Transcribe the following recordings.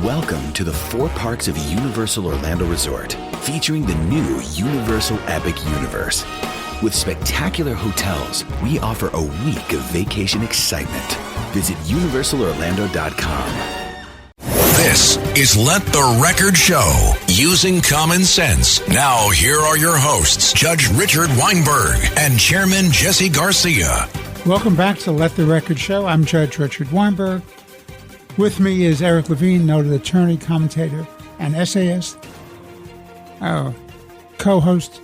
Welcome to the 4 parks of Universal Orlando Resort, featuring the new Universal Epic Universe. With spectacular hotels, we offer a week of vacation excitement. Visit universalorlando.com. This is Let the Record Show, using common sense. Now, here are your hosts, Judge Richard Weinberg and Chairman Jesse Garcia. Welcome back to Let the Record Show. I'm Judge Richard Weinberg. With me is Eric Levine, noted attorney, commentator, and essayist. Our co-host,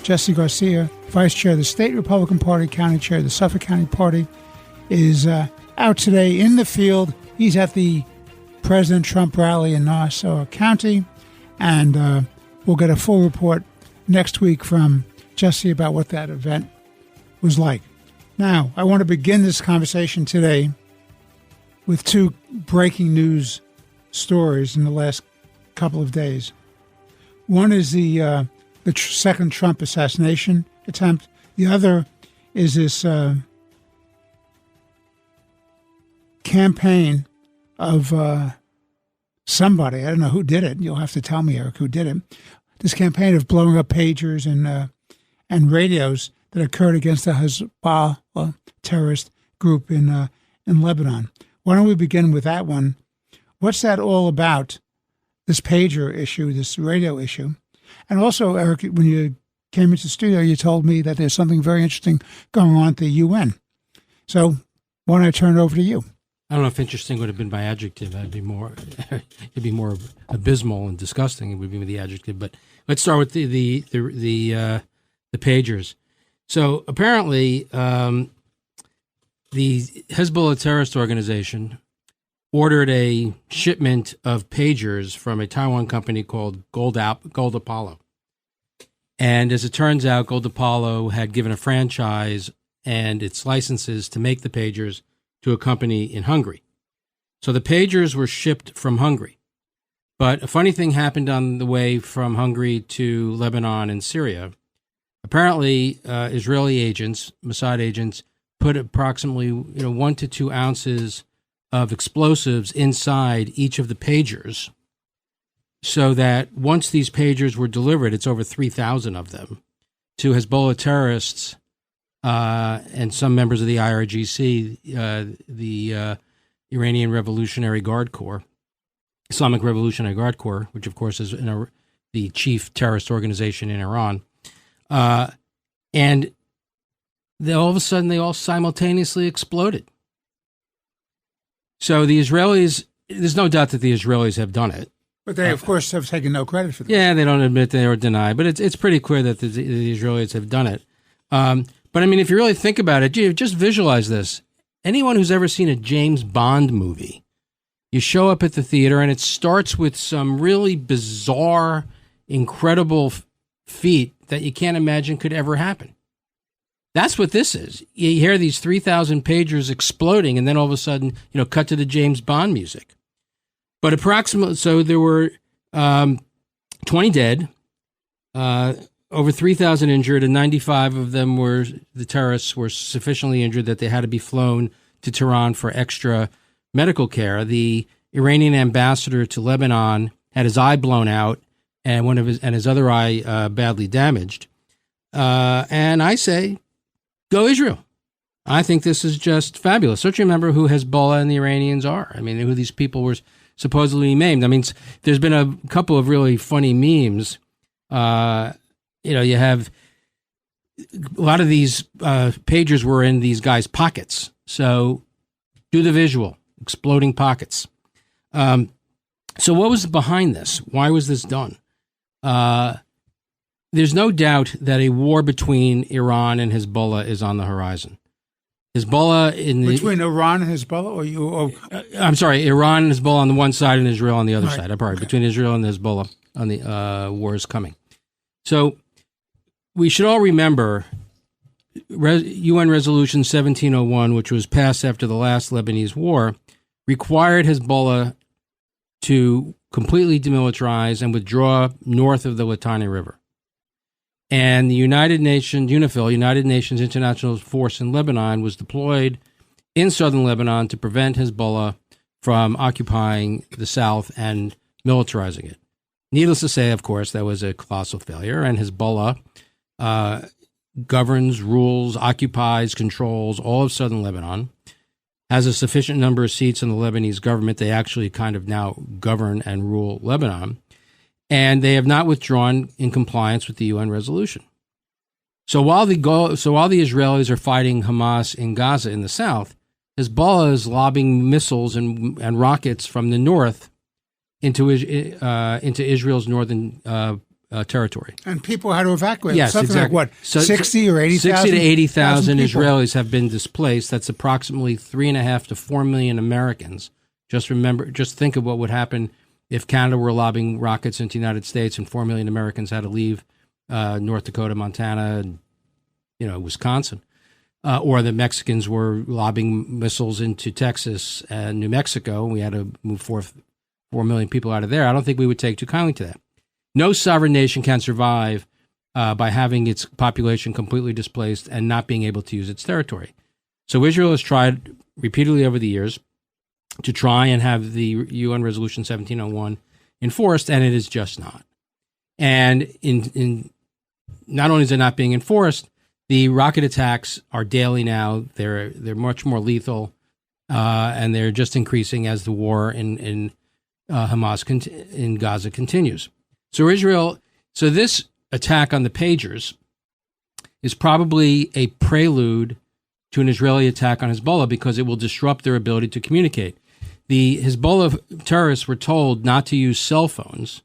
Jesse Garcia, vice chair of the State Republican Party, county chair of the Suffolk County Party, is out today in the field. He's at the President Trump rally in Nassau County, and we'll get a full report next week from Jesse about what that event was like. Now, I want to begin this conversation today with 2 breaking news stories in the last couple of days. One is the second Trump assassination attempt. The other is this campaign of somebody. I don't know who did it. You'll have to tell me, Eric, who did it. This campaign of blowing up pagers and radios that occurred against the Hezbollah terrorist group in Lebanon. Why don't we begin with that one? What's that all about, this pager issue, this radio issue? And also, Eric, when you came into the studio, you told me that there's something very interesting going on at the UN. So why don't I turn it over to you? I don't know if interesting would have been my adjective. It'd be more abysmal and disgusting. It would be the adjective. But let's start with the pagers. So apparently, the Hezbollah terrorist organization ordered a shipment of pagers from a Taiwan company called Gold Apollo. And as it turns out, Gold Apollo had given a franchise and its licenses to make the pagers to a company in Hungary. So the pagers were shipped from Hungary. But a funny thing happened on the way from Hungary to Lebanon and Syria. Apparently, Israeli agents, Mossad agents, put approximately 1 to 2 ounces of explosives inside each of the pagers, so that once these pagers were delivered, it's over 3,000 of them, to Hezbollah terrorists and some members of the IRGC, the Iranian Revolutionary Guard Corps, Islamic Revolutionary Guard Corps, which of course is the chief terrorist organization in Iran. And all of a sudden, they all simultaneously exploded. So the Israelis, there's no doubt that the Israelis have done it. But they, of course, have taken no credit for this. Yeah, they don't admit they or deny, but it's pretty clear that the Israelis have done it. But I mean, if you really think about it, just visualize this. Anyone who's ever seen a James Bond movie, you show up at the theater and it starts with some really bizarre, incredible feat that you can't imagine could ever happen. That's what this is. You hear these 3,000 pagers exploding, and then all of a sudden, cut to the James Bond music. But approximately, so there were 20 dead, over 3,000 injured, and 95 of them the terrorists were sufficiently injured that they had to be flown to Tehran for extra medical care. The Iranian ambassador to Lebanon had his eye blown out and his other eye badly damaged. And I say, go Israel. I think this is just fabulous. Don't you remember who Hezbollah and the Iranians are? I mean, who these people were supposedly maimed. I mean, there's been a couple of really funny memes. You have a lot of these pagers were in these guys' pockets. So do the visual, exploding pockets. So what was behind this? Why was this done? There's no doubt that a war between Iran and Hezbollah is on the horizon. Hezbollah between Iran and Hezbollah, I'm sorry, Iran and Hezbollah on the one side and Israel on the other side. Okay. Between Israel and Hezbollah on the war is coming. So we should all remember UN Resolution 1701, which was passed after the last Lebanese war, required Hezbollah to completely demilitarize and withdraw north of the Litani River. And the United Nations, UNIFIL, United Nations International Force in Lebanon, was deployed in southern Lebanon to prevent Hezbollah from occupying the South and militarizing it. Needless to say, of course, that was a colossal failure, and Hezbollah governs, rules, occupies, controls all of southern Lebanon, has a sufficient number of seats in the Lebanese government. They actually kind of now govern and rule Lebanon, and they have not withdrawn in compliance with the UN resolution. So while the Israelis are fighting Hamas in Gaza in the south, Hezbollah is lobbing missiles and rockets from the north into Israel's northern territory. And people had to evacuate. Yes, something exactly. like what, 60 or 80,000? 60 to 80,000 Israelis have been displaced. That's approximately 3.5 to 4 million Americans. Just think of what would happen if Canada were lobbing rockets into the United States and 4 million Americans had to leave North Dakota, Montana, and Wisconsin. Or the Mexicans were lobbing missiles into Texas and New Mexico, and we had to move 4 million people out of there. I don't think we would take too kindly to that. No sovereign nation can survive by having its population completely displaced and not being able to use its territory. So Israel has tried repeatedly over the years to try and have the UN Resolution 1701 enforced, and it is just not. And in not only is it not being enforced, the rocket attacks are daily now. They're much more lethal, and they're just increasing as the war in Hamas in Gaza continues. So this attack on the pagers is probably a prelude to an Israeli attack on Hezbollah because it will disrupt their ability to communicate. The Hezbollah terrorists were told not to use cell phones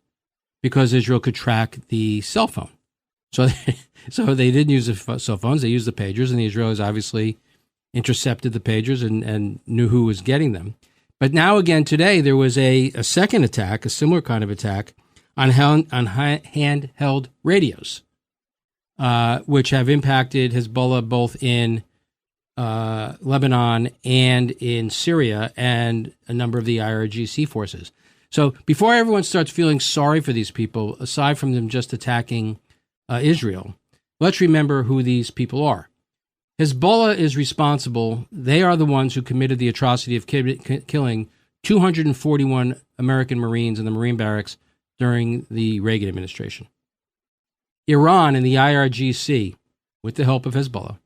because Israel could track the cell phone. So they didn't use the cell phones. They used the pagers, and the Israelis obviously intercepted the pagers and knew who was getting them. But now again today, there was a second attack, a similar kind of attack, on handheld radios, which have impacted Hezbollah both in Lebanon and in Syria and a number of the IRGC forces. So before everyone starts feeling sorry for these people, aside from them just attacking Israel, let's remember who these people are. Hezbollah is responsible. They are the ones who committed the atrocity of killing 241 American Marines in the Marine barracks during the Reagan administration. Iran and the IRGC, with the help of Hezbollah,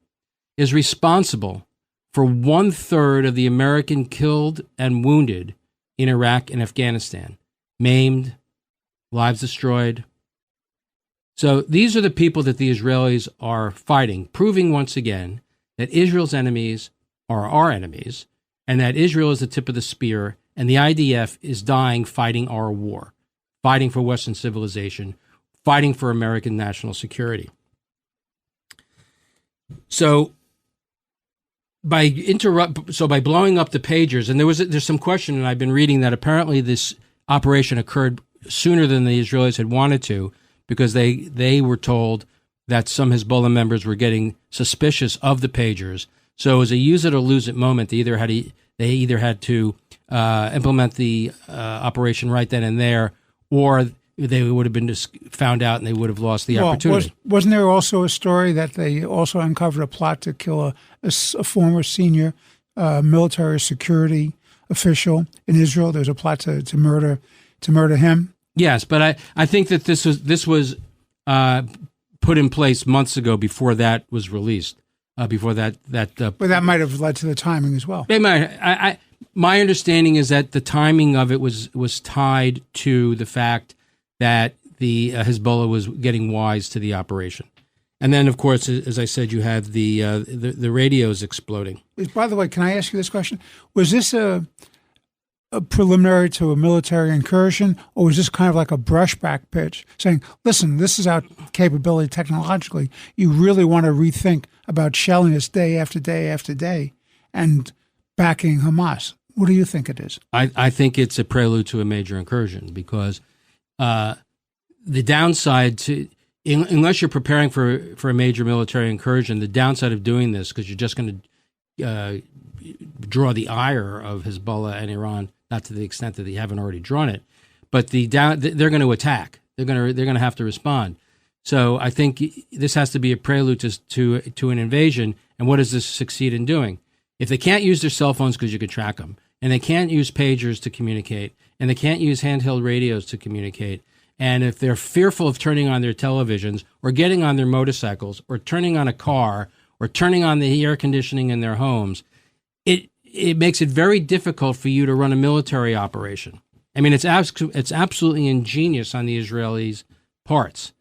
is responsible for 1/3 of the American killed and wounded in Iraq and Afghanistan, maimed, lives destroyed. So these are the people that the Israelis are fighting, proving once again that Israel's enemies are our enemies, and that Israel is the tip of the spear, and the IDF is dying fighting our war, fighting for Western civilization, fighting for American national security. So by blowing up the pagers, and there's some question, and I've been reading that apparently this operation occurred sooner than the Israelis had wanted to, because they were told that some Hezbollah members were getting suspicious of the pagers. So it was a use it or lose it moment. They either had to implement the operation right then and there, or they would have been just found out and they would have lost the opportunity. Wasn't there also a story that they also uncovered a plot to kill a former senior military security official in Israel? There's a plot to murder him. Yes, but I think that this was put in place months ago before that was released. But that might have led to the timing as well. They might. My understanding is that the timing of it was tied to the fact that the Hezbollah was getting wise to the operation, and then of course, as I said, you had the radios exploding. By the way, can I ask you this question? Was this a preliminary to a military incursion, or was this kind of like a brushback pitch saying, listen, this is our capability technologically. You really want to rethink about shelling us day after day after day and backing Hamas. What do you think it is? I think it's a prelude to a major incursion, because the downside to, unless you're preparing for a major military incursion, the downside of doing this, because you're just going to draw the ire of Hezbollah and Iran, not to the extent that they haven't already drawn it, but they're going to attack. They're going to have to respond. So I think this has to be a prelude to an invasion. And what does this succeed in doing? If they can't use their cell phones because you can track them, and they can't use pagers to communicate, and they can't use handheld radios to communicate, and if they're fearful of turning on their televisions or getting on their motorcycles or turning on a car or turning on the air conditioning in their homes, it makes it very difficult for you to run a military operation. I mean, it's absolutely ingenious on the Israelis' parts.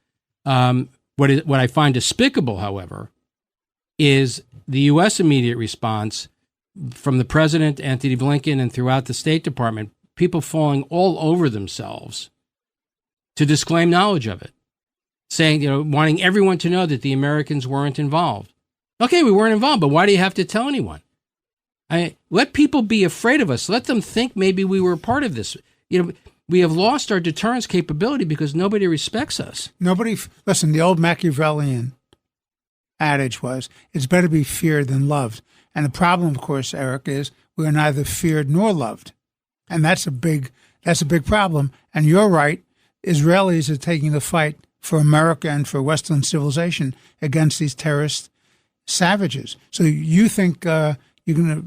What I find despicable, however, is the U.S. immediate response from the president, Antony Blinken, and throughout the State Department, people falling all over themselves to disclaim knowledge of it, saying, wanting everyone to know that the Americans weren't involved. Okay, we weren't involved, but why do you have to tell anyone? Let people be afraid of us. Let them think maybe we were a part of this. We have lost our deterrence capability because nobody respects us. Listen, the old Machiavellian adage was, it's better to be feared than loved. And the problem, of course, Eric, is we are neither feared nor loved. And that's a big problem. And you're right. Israelis are taking the fight for America and for Western civilization against these terrorist savages. So you think you're going to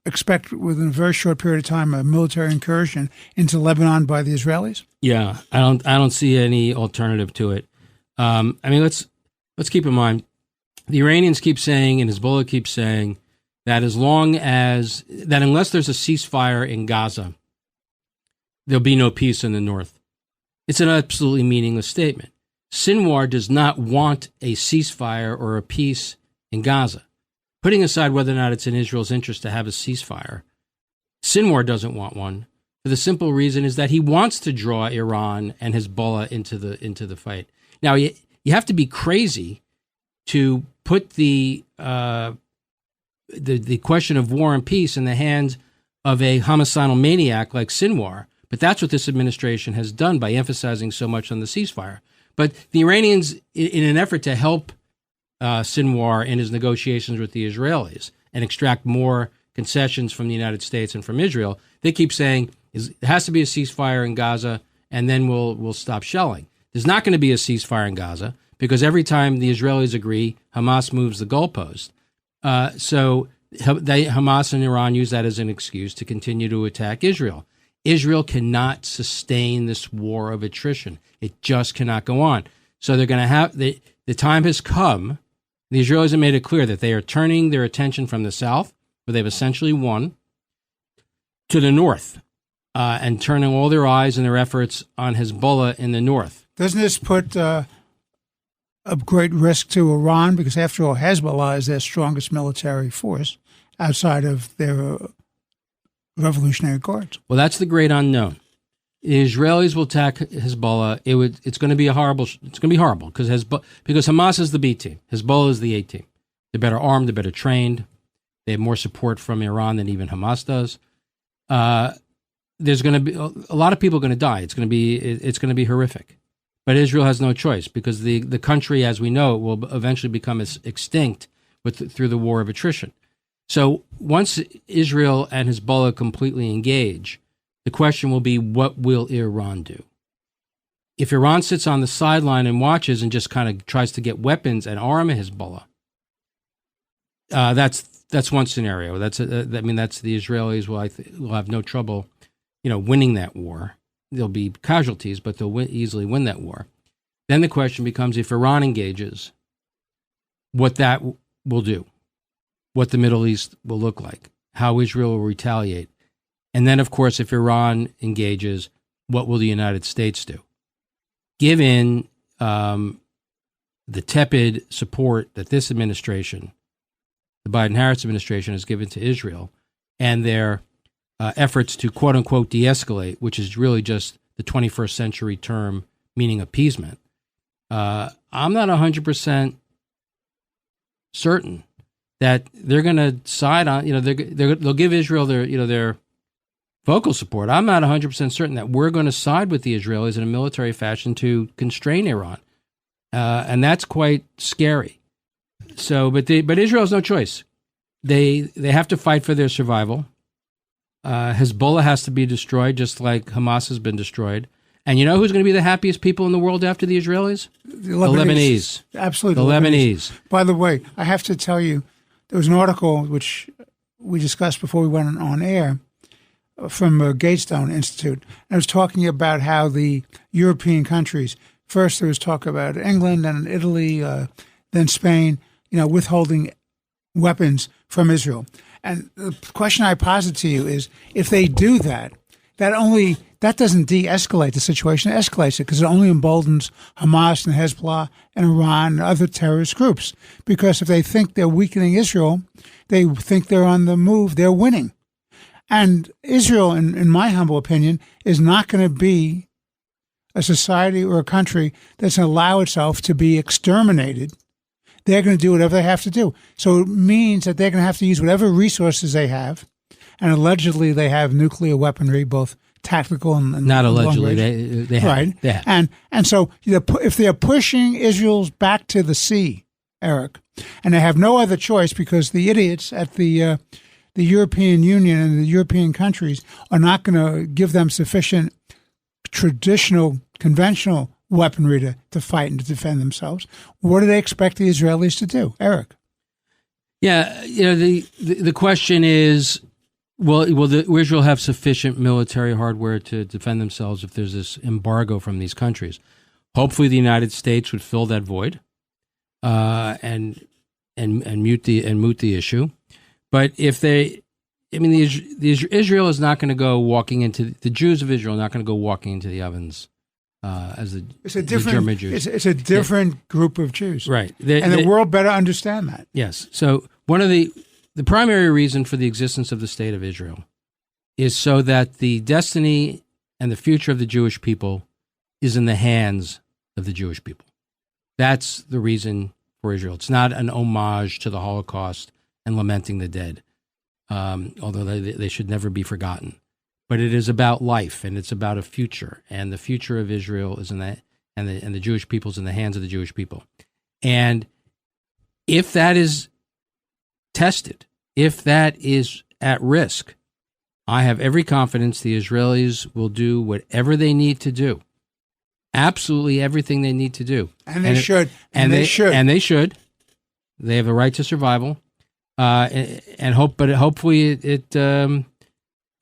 expect within a very short period of time a military incursion into Lebanon by the Israelis? Yeah, I don't see any alternative to it. Let's keep in mind, the Iranians keep saying and Hezbollah keeps saying that unless there's a ceasefire in Gaza, there'll be no peace in the north. It's an absolutely meaningless statement. Sinwar does not want a ceasefire or a peace in Gaza. Putting aside whether or not it's in Israel's interest to have a ceasefire, Sinwar doesn't want one for the simple reason is that he wants to draw Iran and Hezbollah into the fight. Now, you have to be crazy to put the question of war and peace in the hands of a homicidal maniac like Sinwar. But that's what this administration has done by emphasizing so much on the ceasefire. But the Iranians, in an effort to help Sinwar in his negotiations with the Israelis and extract more concessions from the United States and from Israel, they keep saying it has to be a ceasefire in Gaza, and then we'll stop shelling. There's not going to be a ceasefire in Gaza because every time the Israelis agree, Hamas moves the goalpost. So Hamas and Iran use that as an excuse to continue to attack Israel. Israel cannot sustain this war of attrition. It just cannot go on. So they're going to have the time has come. The Israelis have made it clear that they are turning their attention from the south, where they've essentially won, to the north, and turning all their eyes and their efforts on Hezbollah in the north. Doesn't this put a great risk to Iran? Because after all, Hezbollah is their strongest military force outside of their Revolutionary Guards. Well, that's the great unknown. The Israelis will attack Hezbollah. It's going to be horrible because Hamas is the B team. Hezbollah is the A team. They're better armed. They're better trained. They have more support from Iran than even Hamas does. There's going to be a lot of people going to die. It's going to be horrific. But Israel has no choice because the country, as we know, will eventually become extinct through the war of attrition. So once Israel and Hezbollah completely engage, the question will be, what will Iran do? If Iran sits on the sideline and watches and just kind of tries to get weapons and arm Hezbollah, that's one scenario. That's the Israelis will have no trouble, winning that war. There'll be casualties, but they'll easily win that war. Then the question becomes, if Iran engages, what that will do, what the Middle East will look like, how Israel will retaliate. And then, of course, if Iran engages, what will the United States do? Given the tepid support that this administration, the Biden-Harris administration, has given to Israel, and their efforts to quote-unquote de-escalate, which is really just the 21st century term meaning appeasement, I'm not 100% certain that they're going to side on, they'll give Israel their vocal support. I'm not 100% certain that we're going to side with the Israelis in a military fashion to constrain Iran. And that's quite scary. So, but Israel has no choice. They have to fight for their survival. Hezbollah has to be destroyed, just like Hamas has been destroyed. And you know who's going to be the happiest people in the world after the Israelis? The Lebanese. Absolutely. The Lebanese. By the way, I have to tell you, there was an article which we discussed before we went on air from Gatestone Institute. I was talking about how the European countries, first there was talk about England and Italy, then Spain, withholding weapons from Israel. And the question I posit to you is, if they do that, that doesn't de-escalate the situation, it escalates it, because it only emboldens Hamas and Hezbollah and Iran and other terrorist groups. Because if they think they're weakening Israel, they think they're on the move, they're winning. And Israel, in my humble opinion, is not going to be a society or a country that's going to allow itself to be exterminated. They're going to do whatever they have to do. So it means that they're going to have to use whatever resources they have. And allegedly they have nuclear weaponry, both tactical and not allegedly. They have. Right. They have. And so if they're pushing Israel's back to the sea, Eric, and they have no other choice because the idiots at the European Union and the European countries are not going to give them sufficient traditional, conventional weaponry to fight and to defend themselves. What do they expect the Israelis to do, Eric? Yeah, the question is, will Israel have sufficient military hardware to defend themselves if there's this embargo from these countries? Hopefully, the United States would fill that void and moot the issue. But if Israel is not going to go walking into the Jews of Israel are not going to go walking into the ovens as the German Jews. It's a different group of Jews, right? The world better understand that. Yes. So one of the primary reason for the existence of the state of Israel is so that the destiny and the future of the Jewish people is in the hands of the Jewish people. That's the reason for Israel. It's not an homage to the Holocaust and lamenting the dead, although they should never be forgotten. But it is about life, and it's about a future, and the future of Israel is in that, and the Jewish people is in the hands of the Jewish people. And if that is tested, if that is at risk, I have every confidence the Israelis will do whatever they need to do, absolutely everything they need to do, and they should. They have a right to survival. But hopefully it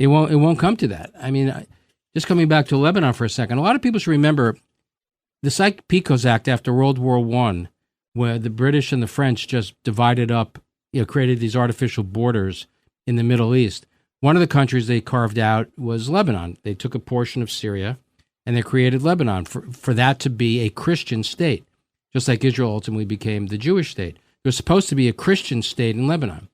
won't come to that. I mean, just coming back to Lebanon for a second, a lot of people should remember the Sykes-Picot Act after World War I, where the British and the French just divided up, created these artificial borders in the Middle East. One of the countries they carved out was Lebanon. They took a portion of Syria and they created Lebanon for that to be a Christian state, just like Israel ultimately became the Jewish state. There was supposed to be a Christian state in Lebanon,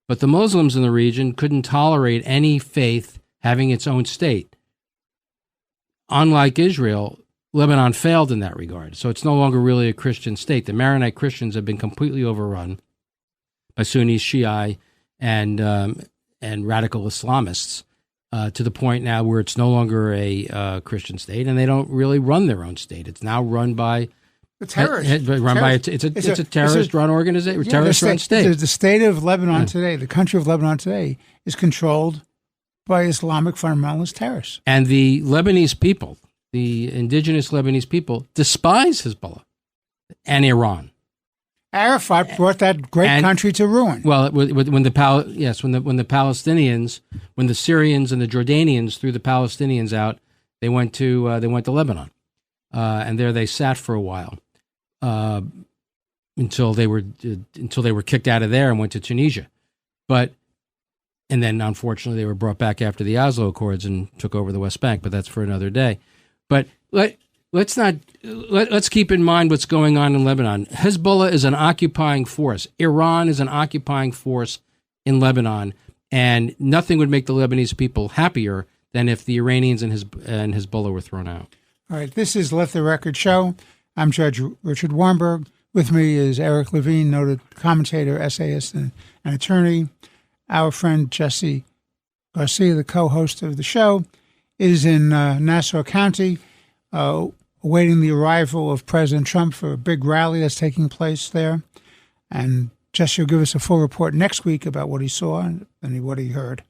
but the Muslims in the region couldn't tolerate any faith having its own state. Unlike Israel, Lebanon failed in that regard, so it's no longer really a Christian state. The Maronite Christians have been completely overrun by Sunni, Shiite, and radical Islamists to the point now where it's no longer a Christian state, and they don't really run their own state. It's now run by it's a terrorist-run organization, terrorist-run state. The state of Lebanon today, the country of Lebanon today, is controlled by Islamic fundamentalist terrorists. And the Lebanese people, the indigenous Lebanese people, despise Hezbollah and Iran. Arafat brought that great country to ruin. Well, when the Palestinians, when the Syrians and the Jordanians threw the Palestinians out, they went to Lebanon, and there they sat for a while. Until they were kicked out of there and went to Tunisia, and then unfortunately they were brought back after the Oslo Accords and took over the West Bank. But that's for another day. But let's keep in mind what's going on in Lebanon. Hezbollah is an occupying force. Iran is an occupying force in Lebanon, and nothing would make the Lebanese people happier than if the Iranians and Hezbollah were thrown out. All right, this is Let the Record Show. I'm Judge Richard Weinberg. With me is Eric Levine, noted commentator, essayist, and attorney. Our friend Jesse Garcia, the co-host of the show, is in Nassau County, awaiting the arrival of President Trump for a big rally that's taking place there. And Jesse will give us a full report next week about what he saw and what he heard.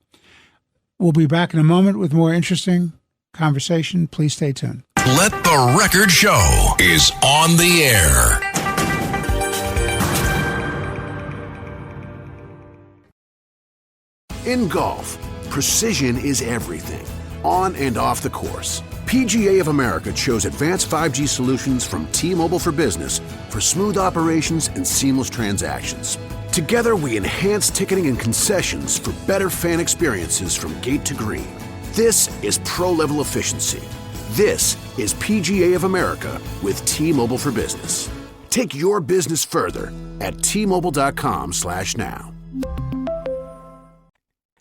We'll be back in a moment with more interesting conversation. Please stay tuned. Let the Record Show is on the air. In golf, precision is everything, on and off the course. PGA of America chose advanced 5G solutions from T-Mobile for Business for smooth operations and seamless transactions. Together, we enhance ticketing and concessions for better fan experiences from gate to green. This is pro-level efficiency. This is PGA of America with T-Mobile for Business. Take your business further at T-Mobile.com/now.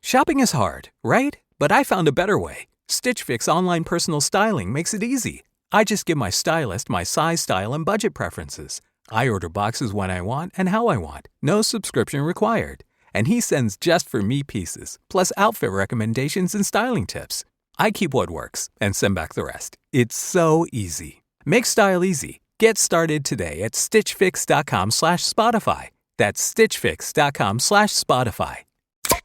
Shopping is hard, right? But I found a better way. Stitch Fix online personal styling makes it easy. I just give my stylist my size, style, and budget preferences. I order boxes when I want and how I want. No subscription required. And he sends just for me pieces, plus outfit recommendations and styling tips. I keep what works and send back the rest. It's so easy. Make style easy. Get started today at StitchFix.com/Spotify. That's StitchFix.com/Spotify.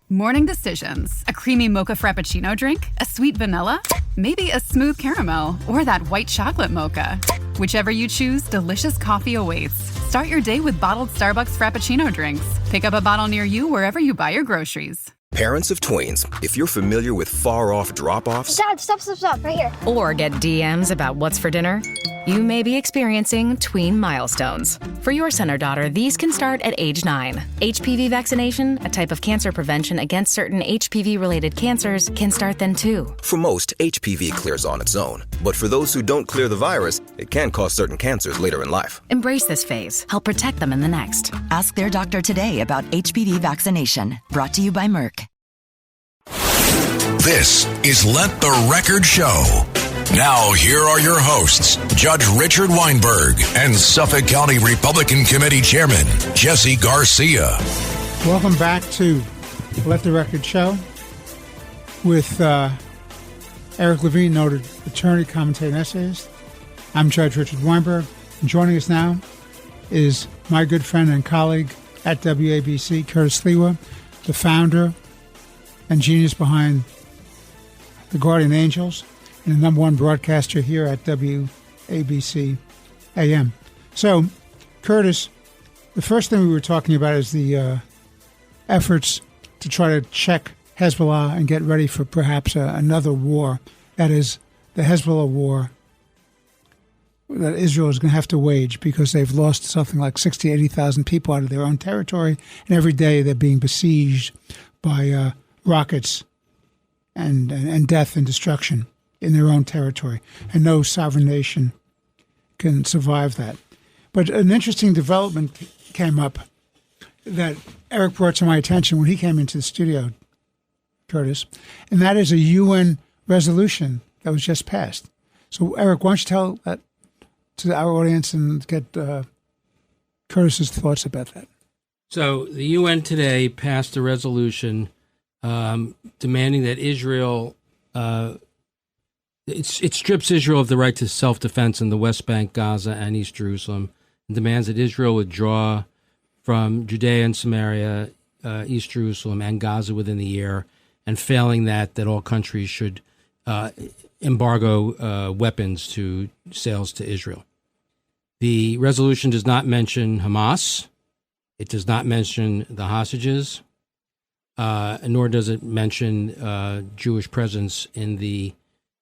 Morning decisions. A creamy mocha frappuccino drink? A sweet vanilla? Maybe a smooth caramel or that white chocolate mocha. Whichever you choose, delicious coffee awaits. Start your day with bottled Starbucks Frappuccino drinks. Pick up a bottle near you wherever you buy your groceries. Parents of twins, if you're familiar with far-off drop-offs... Dad, stop, right here. Or get DMs about what's for dinner, you may be experiencing tween milestones. For your son or daughter, these can start at age 9. HPV vaccination, a type of cancer prevention against certain HPV-related cancers, can start then too. For most, HPV clears on its own. But for those who don't clear the virus, it can cause certain cancers later in life. Embrace this phase. Help protect them in the next. Ask their doctor today about HPV vaccination. Brought to you by Merck. This is Let the Record Show. Now, here are your hosts, Judge Richard Weinberg and Suffolk County Republican Committee Chairman Jesse Garcia. Welcome back to Let the Record Show with Eric Levine, noted attorney, commentator, and essayist. I'm Judge Richard Weinberg. And joining us now is my good friend and colleague at WABC, Curtis Sliwa, the founder and genius behind the Guardian Angels, and the number one broadcaster here at WABC AM. So, Curtis, the first thing we were talking about is the efforts to try to check Hezbollah and get ready for perhaps another war. That is, the Hezbollah war that Israel is going to have to wage because they've lost something like 60,000, 80,000 people out of their own territory, and every day they're being besieged by rockets and death and destruction in their own territory, and no sovereign nation can survive that. But an interesting development came up that Eric brought to my attention when he came into the studio, Curtis, and that is a UN resolution that was just passed. So, Eric, why don't you tell that to our audience and get Curtis's thoughts about that? So, the UN today passed a resolution demanding that Israel, it strips Israel of the right to self-defense in the West Bank, Gaza, and East Jerusalem, and demands that Israel withdraw from Judea and Samaria, East Jerusalem, and Gaza within the year, and failing that all countries should embargo weapons to sales to Israel. The resolution does not mention Hamas. It does not mention the hostages. Nor does it mention Jewish presence in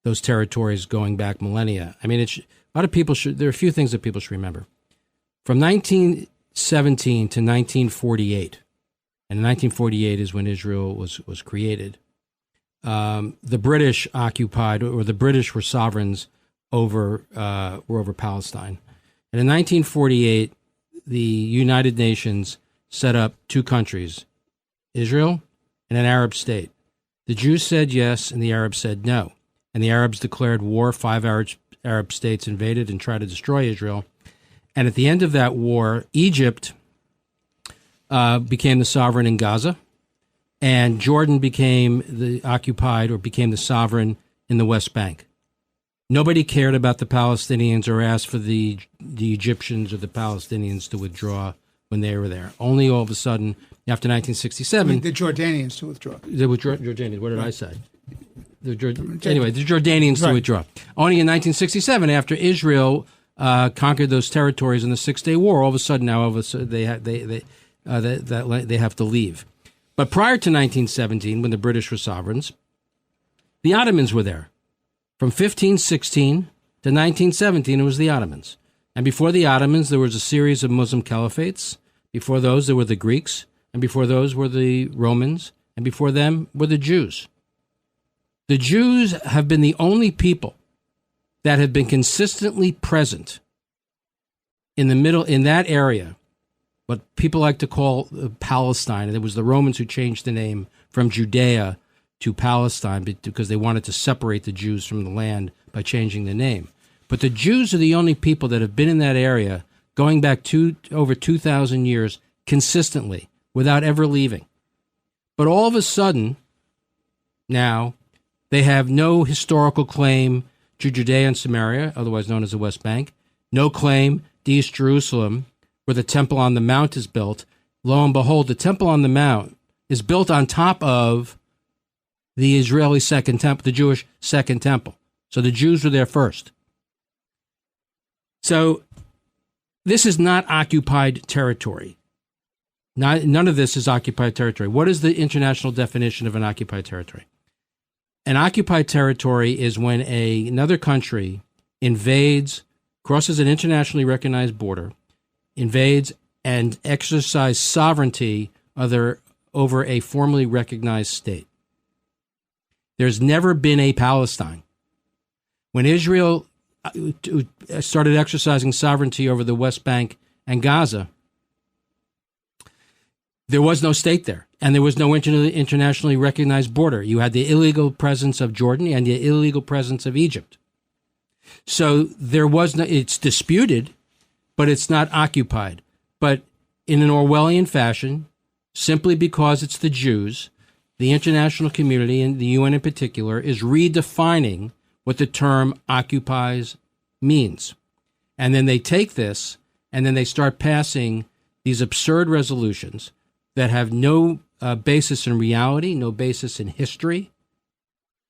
those territories going back millennia. I mean, a lot of people there are a few things that people should remember. From 1917 to 1948, and 1948 is when Israel was created, the British occupied, or the British were sovereigns over Palestine. And in 1948, the United Nations set up two countries, Israel and an Arab state. The Jews said yes, and the Arabs said no. And the Arabs declared war. 5 Arab states invaded and tried to destroy Israel. And at the end of that war, Egypt became the sovereign in Gaza, and Jordan became the sovereign in the West Bank. Nobody cared about the Palestinians or asked for the Egyptians or the Palestinians to withdraw when they were there. Only all of a sudden, after 1967... the Jordanians to withdraw. The Jordanians. What did I say? The Jordanians to withdraw. Only in 1967, after Israel conquered those territories in the Six-Day War, all of a sudden they have to leave. But prior to 1917, when the British were sovereigns, the Ottomans were there. From 1516 to 1917, it was the Ottomans. And before the Ottomans, there was a series of Muslim caliphates. Before those, there were the Greeks. And before those were the Romans. And before them were the Jews. The Jews have been the only people that have been consistently present in the middle, in that area, what people like to call Palestine. And it was the Romans who changed the name from Judea to Palestine because they wanted to separate the Jews from the land by changing the name. But the Jews are the only people that have been in that area going back over 2,000 years consistently without ever leaving. But all of a sudden, now, they have no historical claim to Judea and Samaria, otherwise known as the West Bank, no claim to East Jerusalem, where the Temple on the Mount is built. Lo and behold, the Temple on the Mount is built on top of the Israeli Second Temple, the Jewish Second Temple. So the Jews were there first. So this is not occupied territory. None of this is occupied territory. What is the international definition of an occupied territory? An occupied territory is when another country invades, crosses an internationally recognized border, invades and exercises sovereignty over a formally recognized state. There's never been a Palestine. When Israel started exercising sovereignty over the West Bank and Gaza, there was no state there, and there was no internationally recognized border. You had the illegal presence of Jordan and the illegal presence of Egypt. So there was no, it's disputed, but it's not occupied. But in an Orwellian fashion, simply because it's the Jews, the international community, and the UN in particular, is redefining what the term occupies means. And then they take this, and then they start passing these absurd resolutions that have no basis in reality, no basis in history,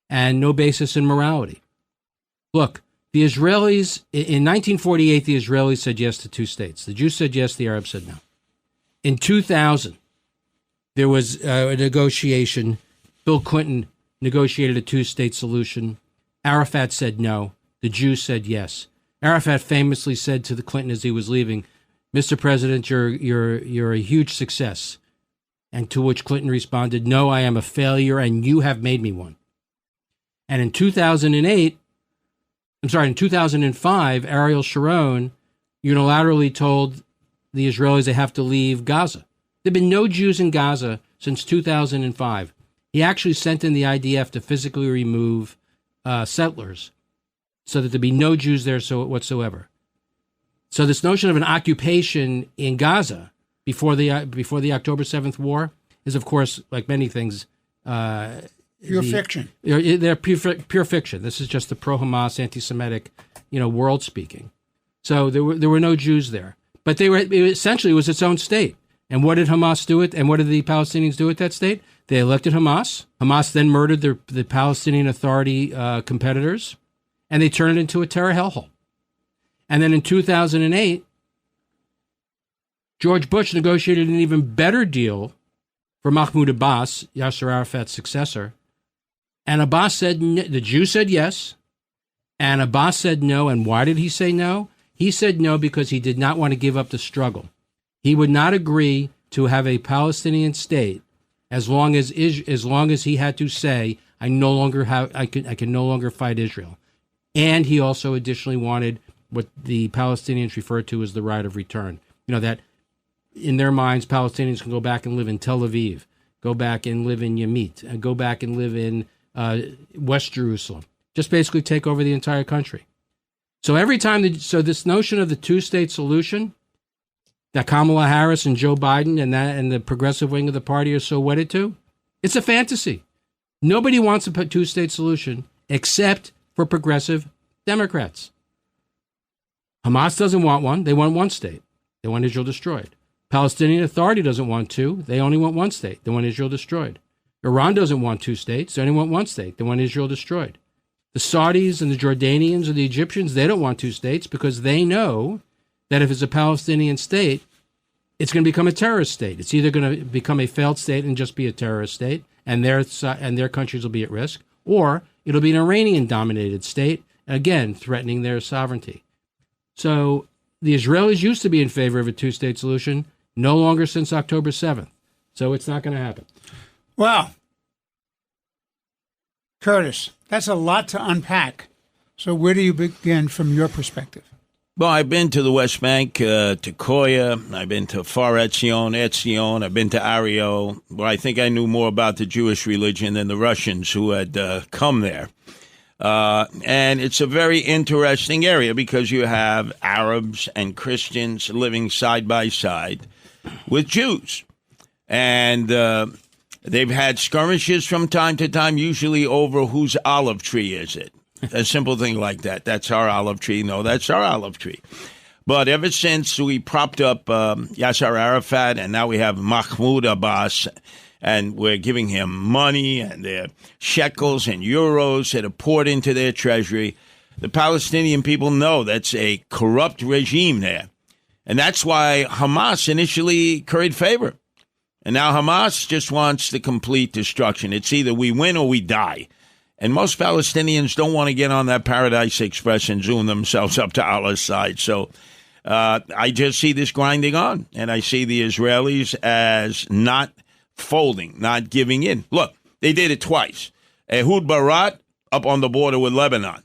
and no basis in morality. Look, the Israelis, in 1948, the Israelis said yes to two states. The Jews said yes, the Arabs said no. In 2000, there was a negotiation. Bill Clinton negotiated a two-state solution. Arafat said no. The Jews said yes. Arafat famously said to the Clinton as he was leaving, "Mr. President, you're a huge success." And to which Clinton responded, "No, I am a failure, and you have made me one." And in 2005, Ariel Sharon unilaterally told the Israelis they have to leave Gaza. There have been no Jews in Gaza since 2005. He actually sent in the IDF to physically remove settlers so that there'd be no Jews there whatsoever. So this notion of an occupation in Gaza before the October 7th war is, of course, like many things, pure fiction. They're pure fiction. This is just the pro-Hamas, anti-Semitic, world speaking. So there were no Jews there, but essentially it was its own state. And what did Hamas do it? And what did the Palestinians do at that state? They elected Hamas. Hamas then murdered the Palestinian Authority competitors, and they turned it into a terror hellhole. And then in 2008, George Bush negotiated an even better deal for Mahmoud Abbas, Yasser Arafat's successor. And Abbas said, the Jews said yes, and Abbas said no. And why did he say no? He said no because he did not want to give up the struggle. He would not agree to have a Palestinian state as long as he had to say, I can no longer fight Israel. And he also additionally wanted what the Palestinians refer to as the right of return. That in their minds, Palestinians can go back and live in Tel Aviv, go back and live in Yamit, and go back and live in West Jerusalem. Just basically take over the entire country. So every time, this notion of the two-state solution that Kamala Harris and Joe Biden and the progressive wing of the party are so wedded to, it's a fantasy. Nobody wants a two-state solution except for progressive Democrats. Hamas doesn't want one. They want one state. They want Israel destroyed. Palestinian Authority doesn't want two. They only want one state. They want Israel destroyed. Iran doesn't want two states. They only want one state. They want Israel destroyed. The Saudis and the Jordanians and the Egyptians, they don't want two states because they know that if it's a Palestinian state, it's going to become a terrorist state. It's either going to become a failed state and just be a terrorist state, and their countries will be at risk, or it'll be an Iranian-dominated state, again, threatening their sovereignty. So the Israelis used to be in favor of a two-state solution, no longer since October 7th. So it's not going to happen. Wow. Curtis, that's a lot to unpack. So where do you begin from your perspective? Well, I've been to the West Bank, to Koya. I've been to Far Etzion. I've been to Ario, where I think I knew more about the Jewish religion than the Russians who had come there. And it's a very interesting area because you have Arabs and Christians living side by side with Jews. And they've had skirmishes from time to time, usually over whose olive tree is it. A simple thing like that. That's our olive tree. No, that's our olive tree. But ever since we propped up Yasser Arafat, and now we have Mahmoud Abbas, and we're giving him money and their shekels and euros that are poured into their treasury, the Palestinian people know that's a corrupt regime there. And that's why Hamas initially curried favor. And now Hamas just wants the complete destruction. It's either we win or we die. And most Palestinians don't want to get on that Paradise Express and zoom themselves up to Allah's side. So I just see this grinding on, and I see the Israelis as not folding, not giving in. Look, they did it twice. Ehud Barat up on the border with Lebanon.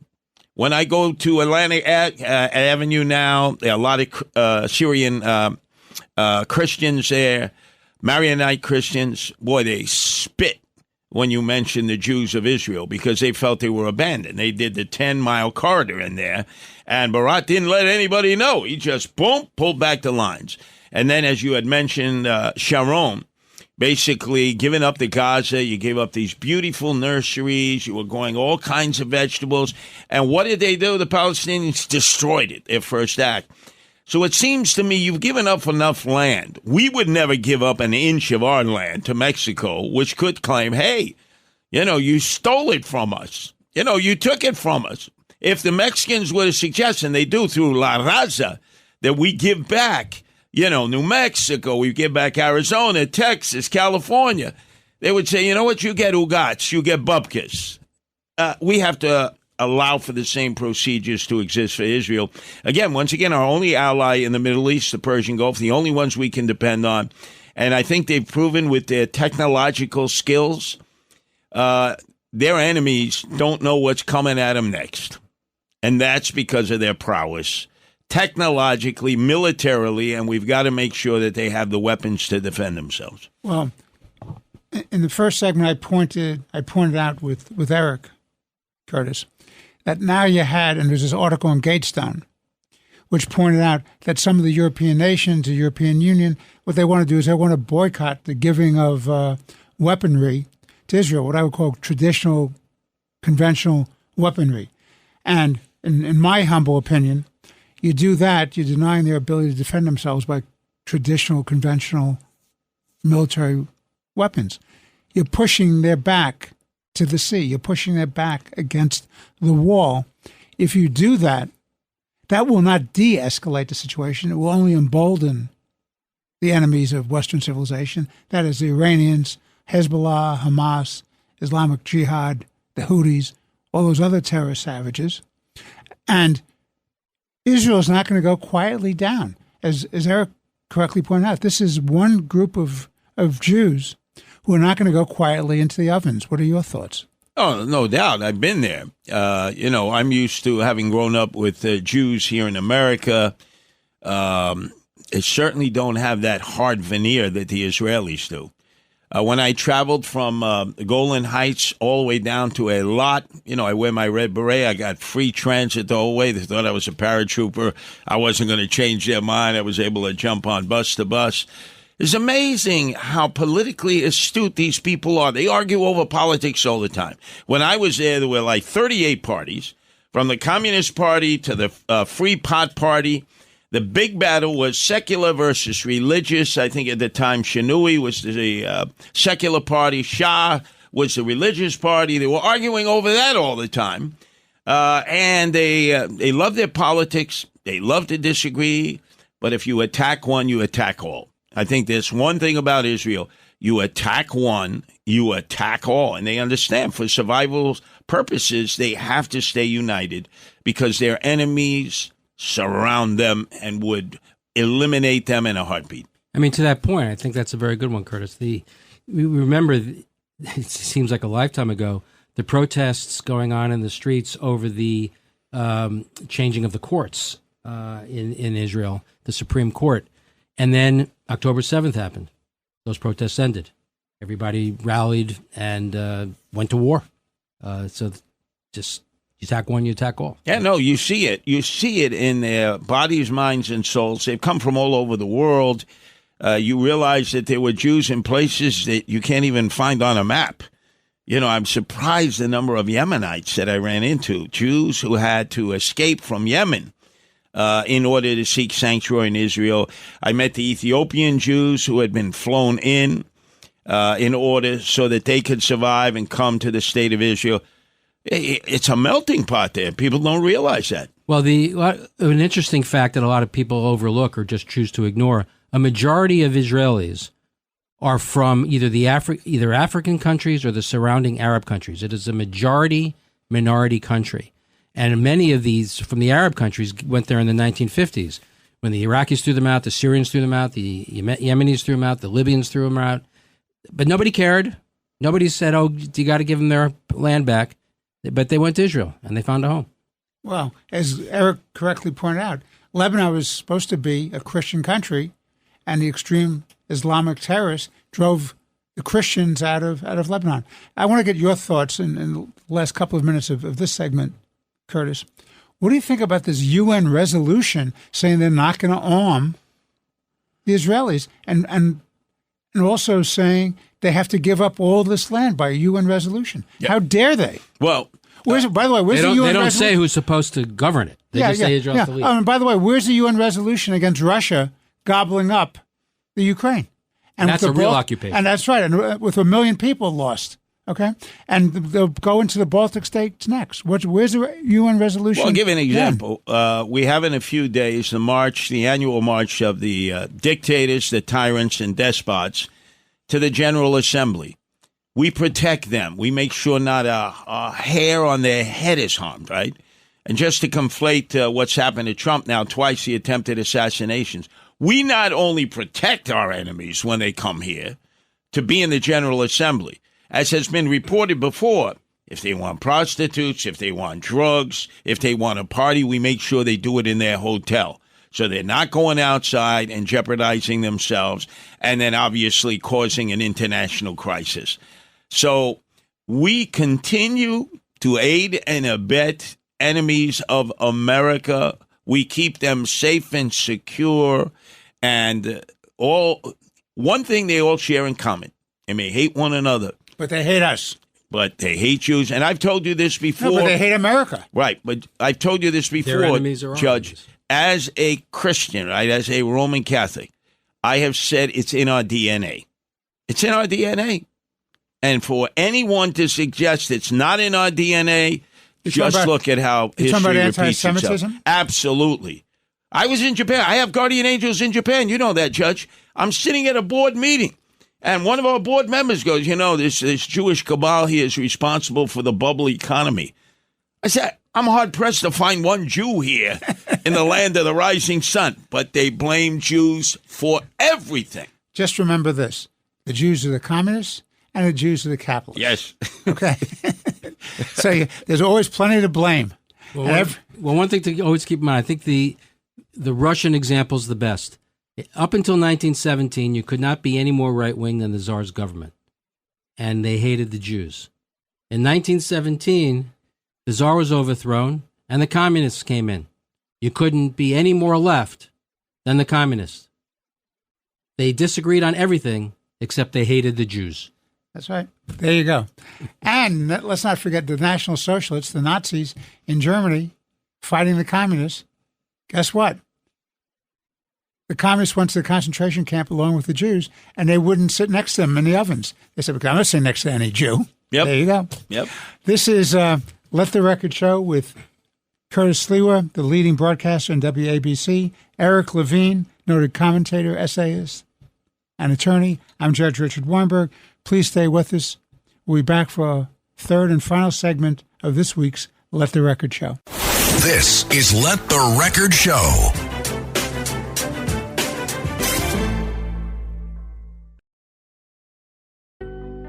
When I go to Atlantic Avenue now, there are a lot of Syrian Christians there, Maronite Christians. Boy, they spit when you mention the Jews of Israel because they felt they were abandoned. They did the 10-mile corridor in there, and Barat didn't let anybody know. He just, boom, pulled back the lines. And then, as you had mentioned, Sharon, basically giving up the Gaza. You gave up these beautiful nurseries. You were growing all kinds of vegetables. And what did they do? The Palestinians destroyed it, their first act. So it seems to me you've given up enough land. We would never give up an inch of our land to Mexico, which could claim, hey, you stole it from us. You took it from us. If the Mexicans were to suggest, and they do through La Raza, that we give back, New Mexico, we give back Arizona, Texas, California, they would say, you know what, you get ugats, you get bupkis. We have to allow for the same procedures to exist for Israel. Once again, our only ally in the Middle East, the Persian Gulf, the only ones we can depend on. And I think they've proven with their technological skills, their enemies don't know what's coming at them next. And that's because of their prowess, technologically, militarily, and we've got to make sure that they have the weapons to defend themselves. Well, in the first segment, I pointed out with Eric, Curtis, that now you had, and there's this article on Gatestone, which pointed out that some of the European nations, the European Union, what they want to do is they want to boycott the giving of weaponry to Israel, what I would call traditional, conventional weaponry. And in my humble opinion, you do that, you're denying their ability to defend themselves by traditional, conventional military weapons. You're pushing their back to the sea. You're pushing their back against the wall. If you do that, that will not de-escalate the situation. It will only embolden the enemies of Western civilization. That is the Iranians, Hezbollah, Hamas, Islamic Jihad, the Houthis, all those other terrorist savages. And Israel is not going to go quietly down. As Eric correctly pointed out, this is one group of Jews who are not going to go quietly into the ovens. What are your thoughts? Oh, no doubt. I've been there. I'm used to having grown up with Jews here in America. They certainly don't have that hard veneer that the Israelis do. When I traveled from the Golan Heights all the way down to a lot, I wear my red beret. I got free transit the whole way. They thought I was a paratrooper. I wasn't going to change their mind. I was able to jump on bus to bus. It's amazing how politically astute these people are. They argue over politics all the time. When I was there were like 38 parties, from the Communist Party to the Free Pot Party. The big battle was secular versus religious. I think at the time Shinui was the secular party. Shah was the religious party. They were arguing over that all the time. And they love their politics. They love to disagree. But if you attack one, you attack all. I think there's one thing about Israel. You attack one, you attack all. And they understand for survival purposes, they have to stay united because their enemies surround them and would eliminate them in a heartbeat. I mean, to that point, I think that's a very good one, Curtis. We remember, it seems like a lifetime ago, the protests going on in the streets over the changing of the courts in Israel, the Supreme Court. And then October 7th happened. Those protests ended. Everybody rallied and went to war. So just you attack one, you attack all. Yeah, no, you see it. You see it in their bodies, minds, and souls. They've come from all over the world. You realize that there were Jews in places that you can't even find on a map. You know, I'm surprised the number of Yemenites that I ran into, Jews who had to escape from Yemen in order to seek sanctuary in Israel. I met the Ethiopian Jews who had been flown in order so that they could survive and come to the state of Israel. It's a melting pot there. People don't realize that. Well, an interesting fact that a lot of people overlook or just choose to ignore, a majority of Israelis are from either African countries or the surrounding Arab countries. It is a minority country. And many of these from the Arab countries went there in the 1950s when the Iraqis threw them out, the Syrians threw them out, the Yemenis threw them out, the Libyans threw them out. But nobody cared. Nobody said, oh, you got to give them their land back. But they went to Israel and they found a home. Well, as Eric correctly pointed out, Lebanon was supposed to be a Christian country, and the extreme Islamic terrorists drove the Christians out of Lebanon. I want to get your thoughts in the last couple of minutes of this segment, Curtis. What do you think about this UN resolution saying they're not going to arm the Israelis and also saying they have to give up all this land by a UN resolution? Yep. How dare they? Well, by the way, where's the UN resolution? They don't say who's supposed to govern it. They just say Israel's the lead. And by the way, where's the UN resolution against Russia gobbling up the Ukraine? And that's a real occupation. And that's right. And with 1 million people lost. Okay? And they'll go into the Baltic states next. Where's the UN resolution? Well, I'll give you an example. We have in a few days the annual march of the dictators, the tyrants, and despots to the General Assembly. We protect them. We make sure not a hair on their head is harmed, right? And just to conflate what's happened to Trump now, twice the attempted assassinations, we not only protect our enemies when they come here to be in the General Assembly, as has been reported before, if they want prostitutes, if they want drugs, if they want a party, we make sure they do it in their hotel. So they're not going outside and jeopardizing themselves and then obviously causing an international crisis. So we continue to aid and abet enemies of America. We keep them safe and secure. And one thing they all share in common, they may hate one another. But they hate us. But they hate Jews. And I've told you this before. No, but they hate America. Right. But I've told you this before, their enemies are Judge. enemies. As a Christian, right, as a Roman Catholic, I have said it's in our DNA. It's in our DNA. And for anyone to suggest it's not in our DNA, just look at how history repeats itself. Absolutely. I was in Japan. I have guardian angels in Japan. You know that, Judge. I'm sitting at a board meeting, and one of our board members goes, this Jewish cabal here is responsible for the bubble economy. I said, I'm hard-pressed to find one Jew here in the land of the rising sun, but they blame Jews for everything. Just remember this. The Jews are the communists, and the Jews are the capitalists. Yes. Okay. So there's always plenty to blame. Well, one thing to always keep in mind, I think the Russian example is the best. Up until 1917, you could not be any more right-wing than the Tsar's government, and they hated the Jews. In 1917, the Tsar was overthrown, and the communists came in. You couldn't be any more left than the communists. They disagreed on everything, except they hated the Jews. That's right. There you go. And let's not forget the National Socialists, the Nazis in Germany, fighting the communists. Guess what? The communists went to the concentration camp along with the Jews, and they wouldn't sit next to them in the ovens. They said, I'm not sitting next to any Jew. Yep. There you go. Yep. This is Let the Record Show with Curtis Sliwa, the leading broadcaster in WABC, Eric Levine, noted commentator, essayist, and attorney. I'm Judge Richard Weinberg. Please stay with us. We'll be back for a third and final segment of this week's Let the Record Show. This is Let the Record Show.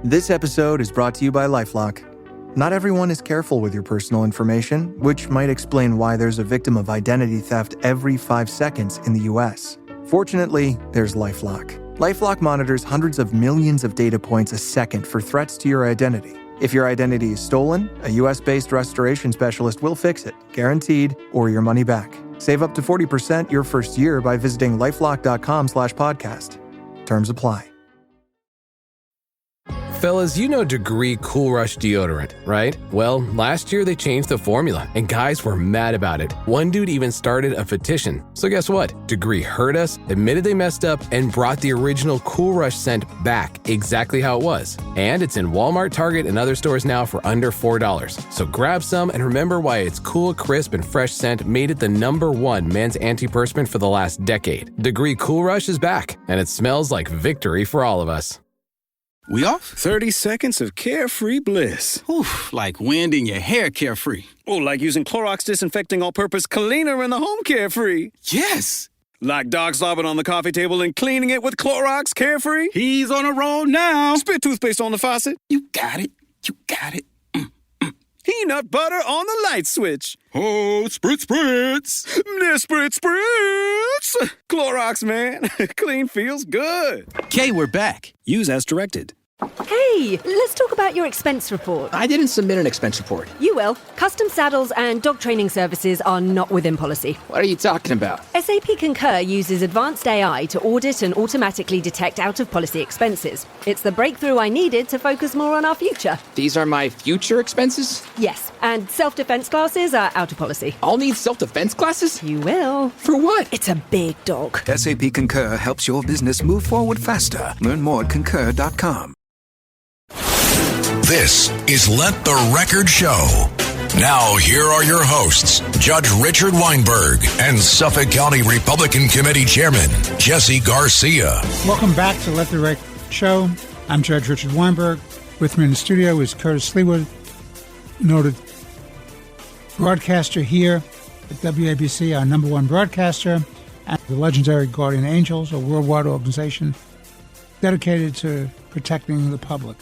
This episode is brought to you by LifeLock. Not everyone is careful with your personal information, which might explain why there's a victim of identity theft every 5 seconds in the U.S. Fortunately, there's LifeLock. LifeLock monitors hundreds of millions of data points a second for threats to your identity. If your identity is stolen, a U.S.-based restoration specialist will fix it, guaranteed, or your money back. Save up to 40% your first year by visiting LifeLock.com/podcast. Terms apply. Fellas, you know Degree Cool Rush deodorant, right? Well, last year they changed the formula, and guys were mad about it. One dude even started a petition. So guess what? Degree heard us, admitted they messed up, and brought the original Cool Rush scent back exactly how it was. And it's in Walmart, Target, and other stores now for under $4. So grab some and remember why its cool, crisp, and fresh scent made it the #1 men's antiperspirant for the last decade. Degree Cool Rush is back, and it smells like victory for all of us. We off? 30 seconds of carefree bliss. Oof, like wind in your hair carefree. Oh, like using Clorox Disinfecting All-Purpose Cleaner in the home carefree. Yes! Like dog slobbing on the coffee table and cleaning it with Clorox Carefree. He's on a roll now. Spit toothpaste on the faucet. You got it. You got it. Peanut butter on the light switch. Oh, spritz, spritz. Spritz, spritz. Clorox, man. Clean feels good. Okay, we're back. Use as directed. Hey, let's talk about your expense report. I didn't submit an expense report. You will. Custom saddles and dog training services are not within policy. What are you talking about? SAP Concur uses advanced AI to audit and automatically detect out-of-policy expenses. It's the breakthrough I needed to focus more on our future. These are my future expenses? Yes, and self-defense classes are out of policy. I'll need self-defense classes? You will. For what? It's a big dog. SAP Concur helps your business move forward faster. Learn more at concur.com. This is Let the Record Show. Now, here are your hosts, Judge Richard Weinberg and Suffolk County Republican Committee Chairman Jesse Garcia. Welcome back to Let the Record Show. I'm Judge Richard Weinberg. With me in the studio is Curtis Sliwa, noted broadcaster here at WABC, our #1 broadcaster, and the legendary Guardian Angels, a worldwide organization dedicated to protecting the public.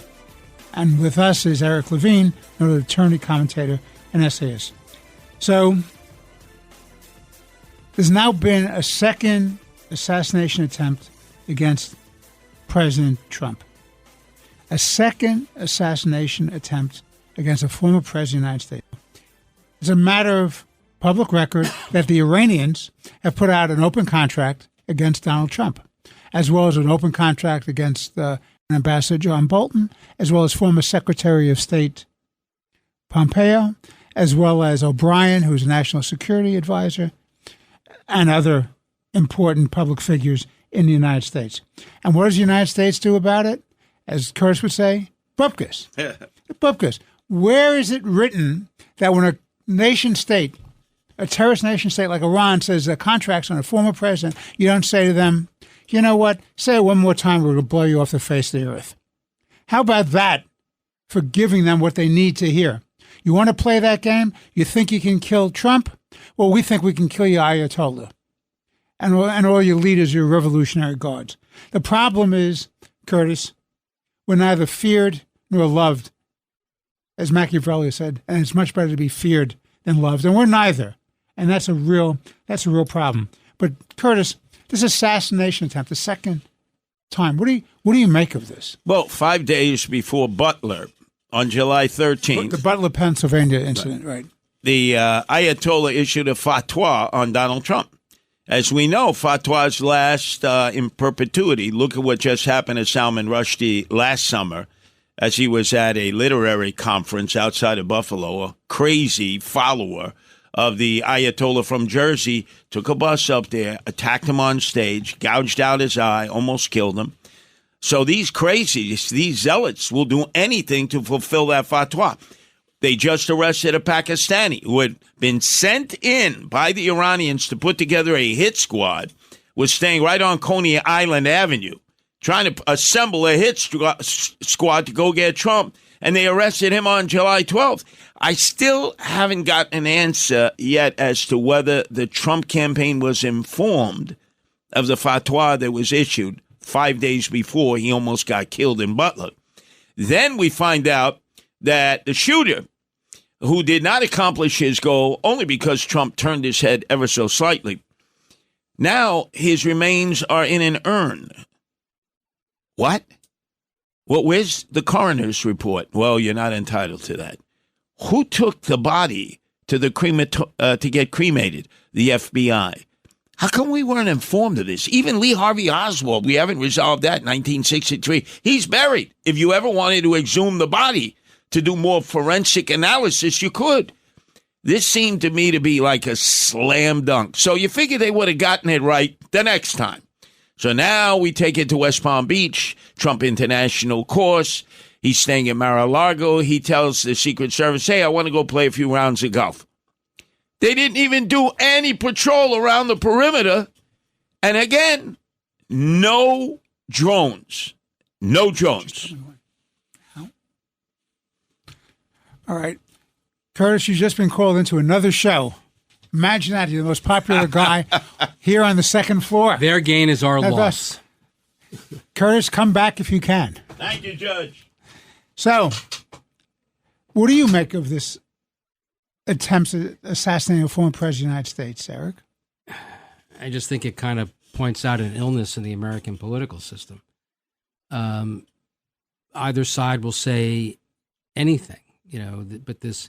And with us is Eric Levine, noted attorney, commentator, and essayist. So, there's now been a second assassination attempt against President Trump. A second assassination attempt against a former president of the United States. It's a matter of public record that the Iranians have put out an open contract against Donald Trump, as well as an open contract against Ambassador John Bolton, as well as former Secretary of State Pompeo, as well as O'Brien, who's a national security advisor, and other important public figures in the United States. And what does the United States do about it? As Curtis would say, bupkis. Bupkis. Where is it written that when a nation state, a terrorist nation state like Iran, says a contract's on a former president, you don't say to them, you know what, say it one more time, we're going to blow you off the face of the earth. How about that for giving them what they need to hear? You want to play that game? You think you can kill Trump? Well, we think we can kill your Ayatollah and all your leaders, your revolutionary guards. The problem is, Curtis, we're neither feared nor loved, as Machiavelli said, and it's much better to be feared than loved, and we're neither. And that's a real problem. But Curtis, this assassination attempt, the second time, what do you make of this? Well, 5 days before Butler, on July 13th. The Butler, Pennsylvania incident, right. The Ayatollah issued a fatwa on Donald Trump. As we know, fatwas last in perpetuity. Look at what just happened to Salman Rushdie last summer as he was at a literary conference outside of Buffalo. A crazy follower of the Ayatollah from Jersey took a bus up there, attacked him on stage, gouged out his eye, almost killed him. So these crazies, these zealots will do anything to fulfill that fatwa. They just arrested a Pakistani who had been sent in by the Iranians to put together a hit squad, was staying right on Coney Island Avenue. trying to assemble a hit squad to go get Trump, and they arrested him on July 12th. I still haven't got an answer yet as to whether the Trump campaign was informed of the fatwa that was issued 5 days before he almost got killed in Butler. Then we find out that the shooter, who did not accomplish his goal only because Trump turned his head ever so slightly, now his remains are in an urn. What? Well, where's the coroner's report? Well, you're not entitled to that. Who took the body to the to get cremated? The FBI. How come we weren't informed of this? Even Lee Harvey Oswald, we haven't resolved that in 1963. He's buried. If you ever wanted to exhume the body to do more forensic analysis, you could. This seemed to me to be like a slam dunk. So you figure they would have gotten it right the next time. So now we take it to West Palm Beach, Trump International course. He's staying in Mar-a-Lago. He tells the Secret Service, hey, I want to go play a few rounds of golf. They didn't even do any patrol around the perimeter. And again, no drones. No drones. All right. Curtis, you've just been called into another show. Imagine that. You're the most popular guy here on the second floor. Their gain is our loss. Curtis, come back if you can. Thank you, Judge. So, what do you make of this attempt to assassinate a former president of the United States, Eric? I just think it kind of points out an illness in the American political system. Either side will say anything, but this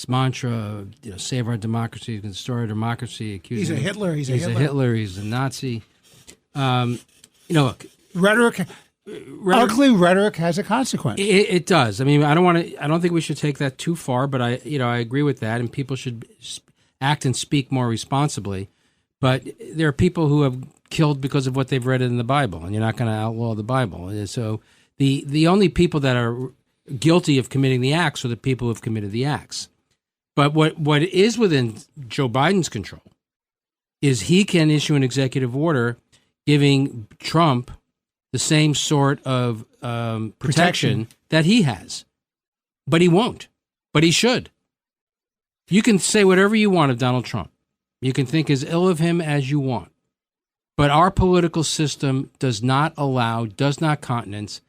mantra of, save our democracy, destroy our democracy, he's a Hitler, he's a Hitler, he's a Nazi. Look, rhetoric, ugly rhetoric has a consequence. It does. I mean, I don't think we should take that too far, but I agree with that, and people should act and speak more responsibly. But there are people who have killed because of what they've read in the Bible, and you're not going to outlaw the Bible. And so the only people that are guilty of committing the acts are the people who have committed the acts. But what is within Joe Biden's control is he can issue an executive order giving Trump the same sort of protection that he has. But he won't. But he should. You can say whatever you want of Donald Trump. You can think as ill of him as you want. But our political system does not countenance,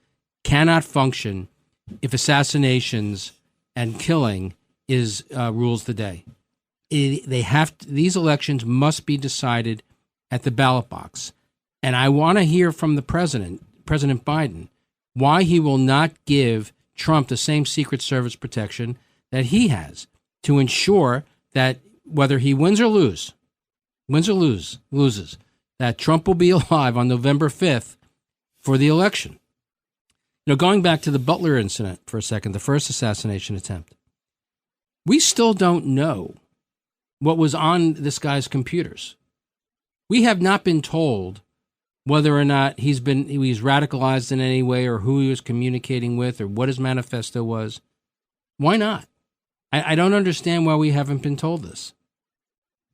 cannot function if assassinations and killing is rules the day. These elections must be decided at the ballot box. And I want to hear from the President Biden, why he will not give Trump the same Secret Service protection that he has to ensure that whether he wins or loses, that Trump will be alive on November 5th for the election. Going back to the Butler incident for a second, the first assassination attempt, we still don't know what was on this guy's computers. We have not been told whether or not he's radicalized in any way or who he was communicating with or what his manifesto was. Why not? I don't understand why we haven't been told this.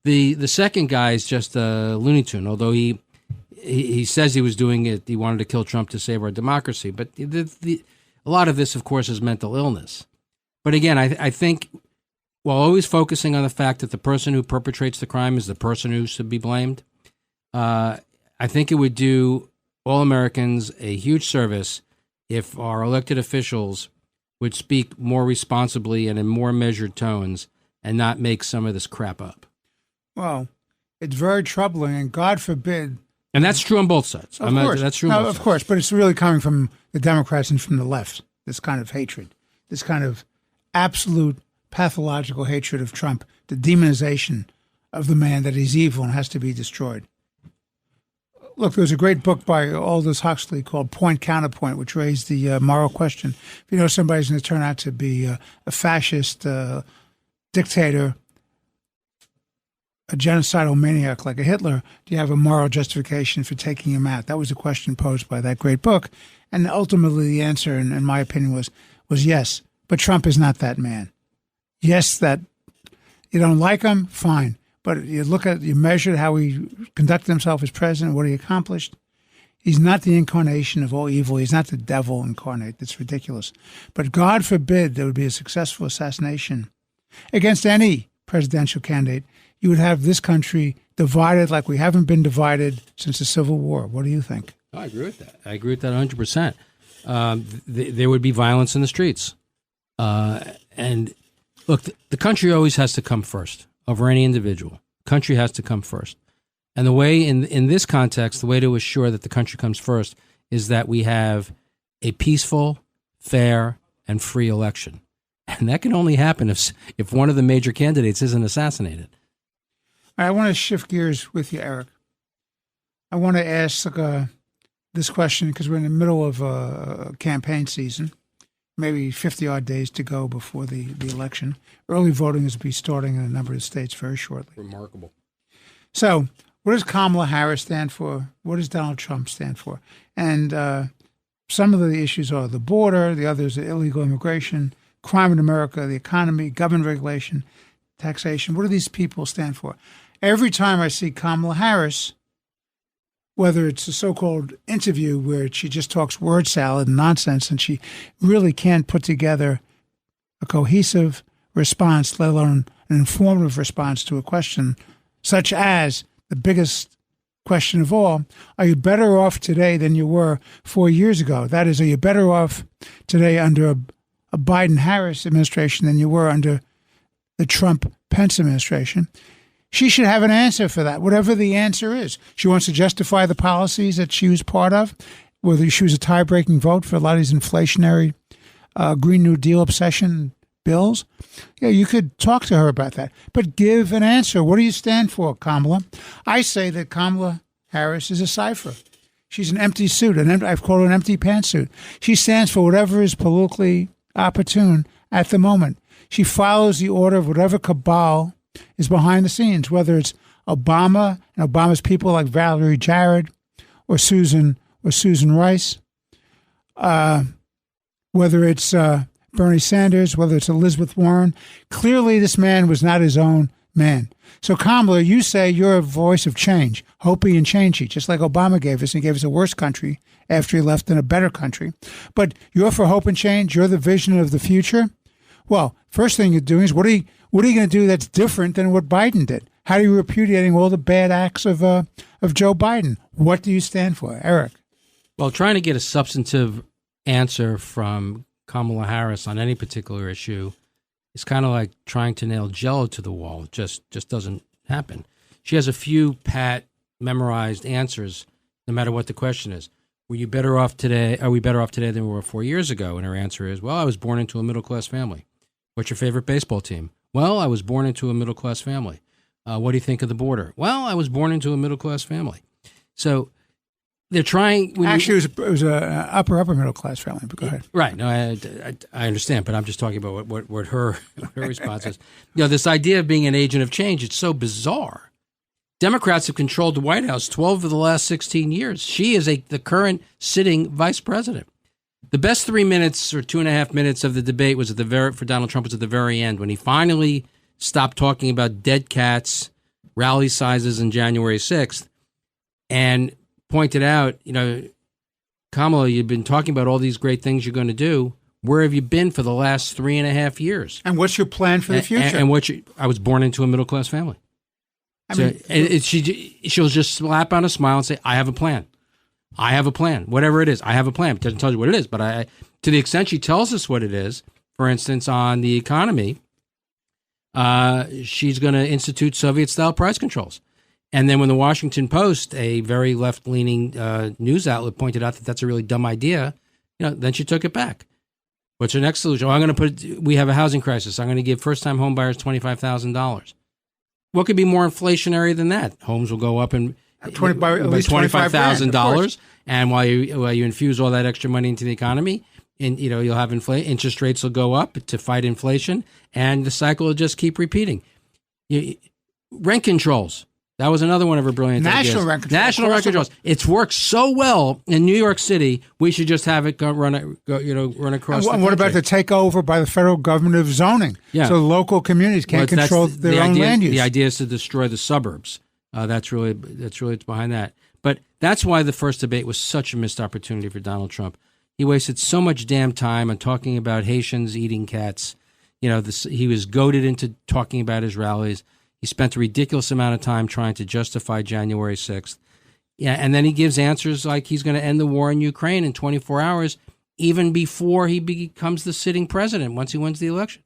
The second guy is just a Looney Tune, although he says he was doing it. He wanted to kill Trump to save our democracy. But a lot of this, of course, is mental illness. But again, I think while always focusing on the fact that the person who perpetrates the crime is the person who should be blamed, I think it would do all Americans a huge service if our elected officials would speak more responsibly and in more measured tones and not make some of this crap up. Well, it's very troubling, and God forbid. And that's true on both sides. Of course. That's true on both sides. Of course, but it's really coming from the Democrats and from the left, this kind of hatred, this kind of absolute pathological hatred of Trump, the demonization of the man that is evil and has to be destroyed. Look, there was a great book by Aldous Huxley called Point Counterpoint, which raised the moral question. If you know somebody's going to turn out to be a fascist dictator, a genocidal maniac like a Hitler, do you have a moral justification for taking him out? That was a question posed by that great book. And ultimately the answer, in my opinion, was yes. But Trump is not that man. Yes, that you don't like him, fine. But you measure how he conducted himself as president, what he accomplished. He's not the incarnation of all evil. He's not the devil incarnate. That's ridiculous. But God forbid there would be a successful assassination against any presidential candidate. You would have this country divided like we haven't been divided since the Civil War. What do you think? I agree with that. I agree with that 100%. There would be violence in the streets. And look, the country always has to come first over any individual. Country has to come first. And the way, in this context, the way to assure that the country comes first is that we have a peaceful, fair, and free election. And that can only happen if one of the major candidates isn't assassinated. I want to shift gears with you, Eric. I want to ask this question because we're in the middle of a campaign season, maybe 50-odd days to go before the election. Early voting is to be starting in a number of states very shortly. Remarkable. So what does Kamala Harris stand for? What does Donald Trump stand for? And some of the issues are the border, the others are illegal immigration, crime in America, the economy, government regulation, taxation. What do these people stand for? Every time I see Kamala Harris, whether it's a so-called interview where she just talks word salad and nonsense and she really can't put together a cohesive response, let alone an informative response to a question such as the biggest question of all, are you better off today than you were 4 years ago? That is, are you better off today under a Biden-Harris administration than you were under the Trump-Pence administration? She should have an answer for that, whatever the answer is. She wants to justify the policies that she was part of, whether she was a tie-breaking vote for a lot of these inflationary Green New Deal obsession bills. Yeah, you could talk to her about that, but give an answer. What do you stand for, Kamala? I say that Kamala Harris is a cipher. She's an empty suit, I've called her an empty pantsuit. She stands for whatever is politically opportune at the moment. She follows the order of whatever cabal is behind the scenes, whether it's Obama and Obama's people like Valerie Jarrett or Susan Rice, whether it's Bernie Sanders, whether it's Elizabeth Warren. Clearly, this man was not his own man. So, Kamala, you say you're a voice of change, hopey and changey, just like Obama gave us. He gave us a worse country after he left and a better country. But you're for hope and change. You're the vision of the future. Well, first thing you're doing is what are you going to do that's different than what Biden did? How are you repudiating all the bad acts of Joe Biden? What do you stand for, Eric? Well, trying to get a substantive answer from Kamala Harris on any particular issue is kind of like trying to nail Jell-O to the wall. It just doesn't happen. She has a few pat, memorized answers, no matter what the question is. Were you better off today? Are we better off today than we were 4 years ago? And her answer is, well, I was born into a middle-class family. What's your favorite baseball team? Well, I was born into a middle-class family. What do you think of the border? Well, I was born into a middle-class family. So they're trying. Actually, it was an upper middle class family. But go ahead. Right. No, I understand, but I'm just talking about what her response is. You know, this idea of being an agent of change, it's so bizarre. Democrats have controlled the White House 12 of the last 16 years. She is the current sitting vice president. The best 3 minutes or 2.5 minutes of the debate was for Donald Trump was at the very end when he finally stopped talking about dead cats, rally sizes, and January 6th, and pointed out, you know, Kamala, you've been talking about all these great things you're going to do. Where have you been for the last 3.5 years? And what's your plan for the future? I was born into a middle class family. She'll just slap on a smile and say, "I have a plan. I have a plan. Whatever it is, I have a plan." It doesn't tell you what it is, but to the extent she tells us what it is, for instance, on the economy, she's going to institute Soviet-style price controls. And then when the Washington Post, a very left-leaning news outlet, pointed out that that's a really dumb idea, then she took it back. What's her next solution? We have a housing crisis. I'm going to give first-time home buyers $25,000. What could be more inflationary than that? Homes will go up by $25,000, and while you infuse all that extra money into the economy, and you'll have interest rates will go up to fight inflation, and the cycle will just keep repeating. Rent controls. That was another one of her brilliant ideas. National rent controls. It's worked so well in New York City. We should just have it run across the country. And what about the takeover by the federal government of zoning? Yeah. So local communities can't control their own land use. The idea is to destroy the suburbs. That's really behind that. But that's why the first debate was such a missed opportunity for Donald Trump. He wasted so much damn time on talking about Haitians eating cats. He was goaded into talking about his rallies. He spent a ridiculous amount of time trying to justify January 6th. Yeah, and then he gives answers like he's going to end the war in Ukraine in 24 hours, even before he becomes the sitting president once he wins the election.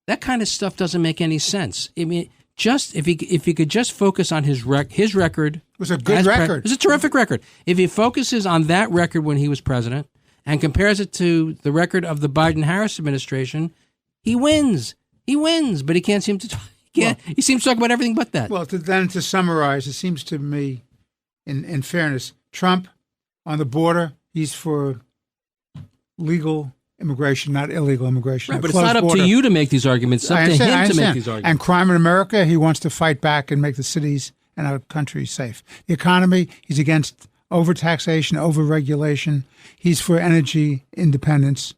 That kind of stuff doesn't make any sense. I mean, just if he could just focus on his record. It was a good record. It was a terrific record. If he focuses on that record when he was president and compares it to the record of the Biden-Harris administration, he wins. He wins, but he can't seem to talk. He seems to talk about everything but that. Well, to summarize, it seems to me, in fairness, Trump on the border, he's for legal immigration, not illegal immigration. Right, but it's not up to you to make these arguments. It's up to him to make these arguments. And crime in America, he wants to fight back and make the cities and our country safe. The economy, he's against overtaxation, overregulation. He's for energy independence.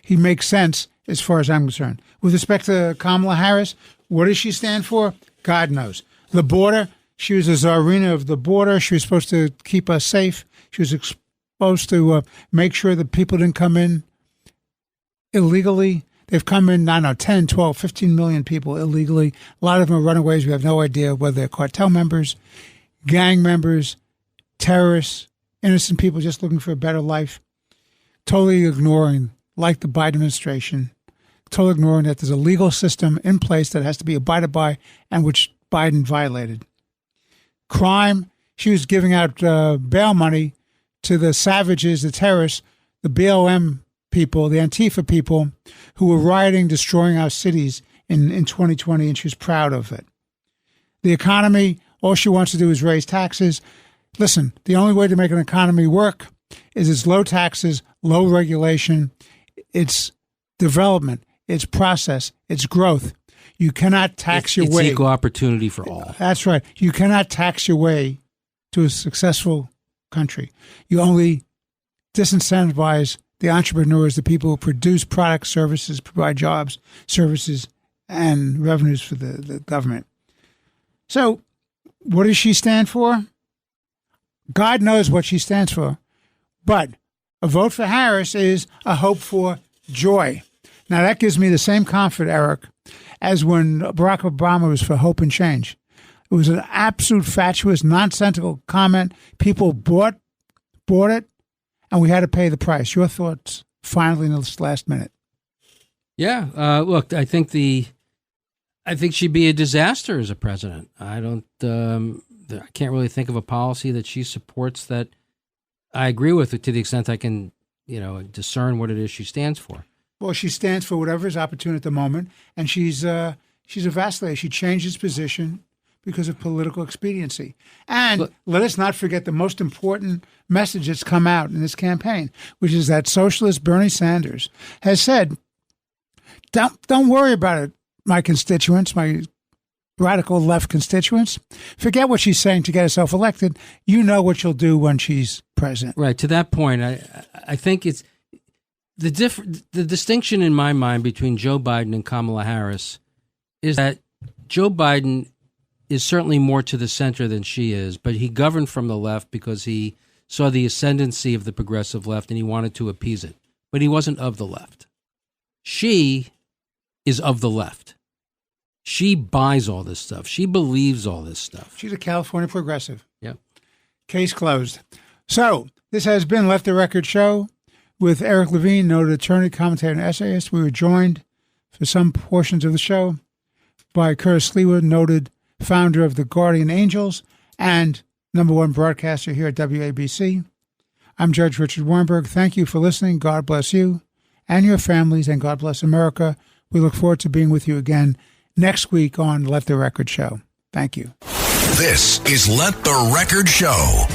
He makes sense as far as I'm concerned. With respect to Kamala Harris, what does she stand for? God knows. The border, she was a czarina of the border. She was supposed to keep us safe. She was supposed to make sure that people didn't come in illegally. They've come in, 10, 12, 15 million people illegally. A lot of them are runaways. We have no idea whether they're cartel members, gang members, terrorists, innocent people just looking for a better life. Totally ignoring, like the Biden administration, totally ignoring that there's a legal system in place that has to be abided by and which Biden violated. Crime, she was giving out bail money to the savages, the terrorists, the BLM people, the Antifa people who were rioting, destroying our cities in 2020, and she was proud of it. The economy, all she wants to do is raise taxes. Listen, the only way to make an economy work is it's low taxes, low regulation, it's development, it's process, it's growth. You cannot tax your way. It's equal opportunity for all. That's right. You cannot tax your way to a successful country. You only disincentivize the entrepreneurs, the people who produce products, services, provide jobs, services, and revenues for the government. So what does she stand for? God knows what she stands for. But a vote for Harris is a hope for joy. Now, that gives me the same comfort, Eric, as when Barack Obama was for hope and change. It was an absolute fatuous, nonsensical comment. People bought it, and we had to pay the price. Your thoughts, finally, in this last minute? Yeah, look, I think she'd be a disaster as a president. I can't really think of a policy that she supports that I agree with, to the extent I can, discern what it is she stands for. Well, she stands for whatever is opportune at the moment, and she's a vacillator. She changes position because of political expediency. And let us not forget the most important message that's come out in this campaign, which is that socialist Bernie Sanders has said, don't worry about it, my constituents, my radical left constituents. Forget what she's saying to get herself elected. You know what she'll do when she's president. Right. To that point, I think it's the distinction in my mind between Joe Biden and Kamala Harris is that Joe Biden is certainly more to the center than she is, but he governed from the left because he saw the ascendancy of the progressive left and he wanted to appease it. But he wasn't of the left. She is of the left. She buys all this stuff. She believes all this stuff. She's a California progressive. Yep. Case closed. So this has been Left the Record Show with Eric Levine, noted attorney, commentator, and essayist. We were joined for some portions of the show by Curtis Sliwa, noted founder of the Guardian Angels and #1 broadcaster here at WABC. I'm Judge Richard Weinberg. Thank you for listening. God bless you and your families, and God bless America. We look forward to being with you again next week on Let the Record Show. Thank you. This is Let the Record Show.